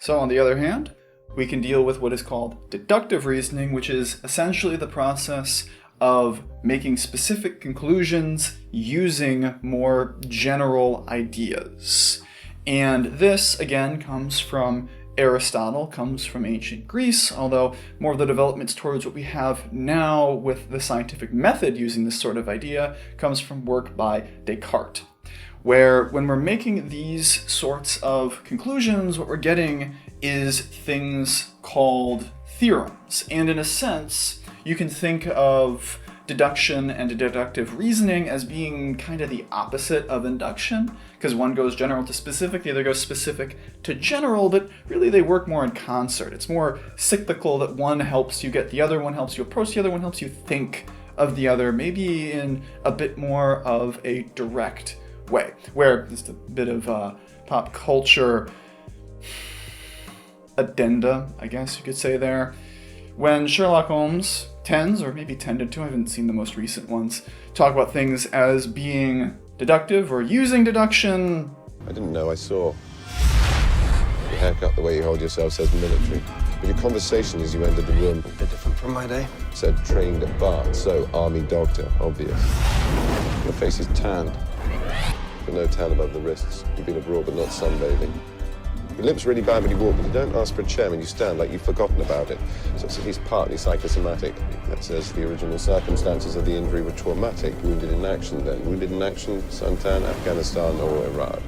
So on the other hand, we can deal with what is called deductive reasoning, which is essentially the process of making specific conclusions using more general ideas. And this, again, comes from Aristotle, comes from ancient Greece, although more of the developments towards what we have now with the scientific method using this sort of idea comes from work by Descartes, where when we're making these sorts of conclusions, what we're getting is things called theorems. And in a sense, you can think of deduction and deductive reasoning as being kind of the opposite of induction, because one goes general to specific, the other goes specific to general, but really they work more in concert. It's more cyclical, that one helps you get the other, one helps you approach the other, one helps you think of the other, maybe in a bit more of a direct way, where just a bit of pop culture addenda, I guess you could say there. When Sherlock Holmes tends, or maybe tended to, I haven't seen the most recent ones, talk about things as being deductive or using deduction. I didn't know, I saw. Your haircut, the way you hold yourself says military. But your conversation as you entered the room, a bit different from my day. Said trained at Bart, so army doctor, obvious. Your face is tanned, but no tan above the wrists. You've been abroad, but not sunbathing. Your lips really bad when you walk, but you don't ask for a chair when you stand, like you've forgotten about it. So it's at least partly psychosomatic. That says the original circumstances of the injury were traumatic. Wounded in action then. Wounded in action, suntan, Afghanistan, or Iraq.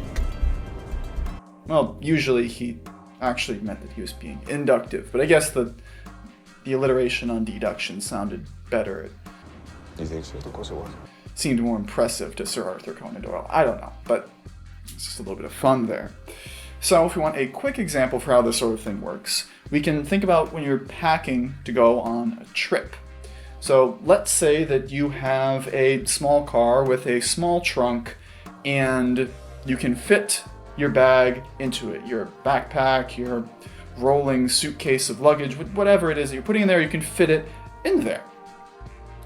Well, usually he actually meant that he was being inductive, but I guess the alliteration on deduction sounded better. Do you think so? Of course it was. Seemed more impressive to Sir Arthur Conan Doyle. I don't know, but it's just a little bit of fun there. So if we want a quick example for how this sort of thing works, we can think about when you're packing to go on a trip. So let's say that you have a small car with a small trunk and you can fit your bag into it. Your backpack, your rolling suitcase of luggage, whatever it is that you're putting in there, you can fit it in there.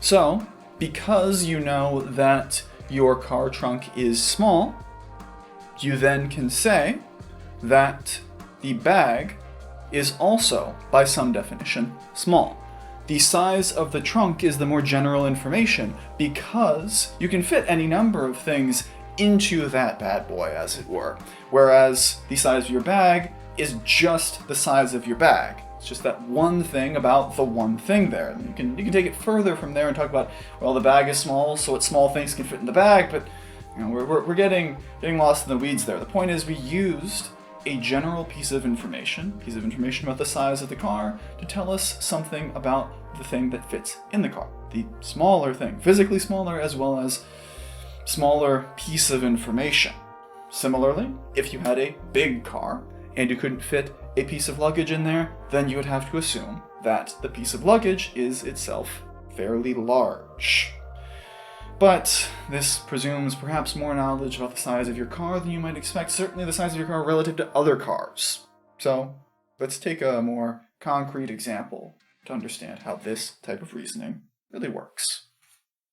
So because you know that your car trunk is small, you then can say that the bag is also, by some definition, small. The size of the trunk is the more general information because you can fit any number of things into that bad boy, as it were. Whereas the size of your bag is just the size of your bag. It's just that one thing about the one thing there. And you can take it further from there and talk about, well, the bag is small, so what small things can fit in the bag, but you know, we're getting lost in the weeds there. The point is we used a general piece of information about the size of the car to tell us something about the thing that fits in the car. The smaller thing, physically smaller as well as smaller piece of information. Similarly, if you had a big car and you couldn't fit a piece of luggage in there, then you would have to assume that the piece of luggage is itself fairly large. But this presumes perhaps more knowledge about the size of your car than you might expect, certainly the size of your car relative to other cars. So let's take a more concrete example to understand how this type of reasoning really works.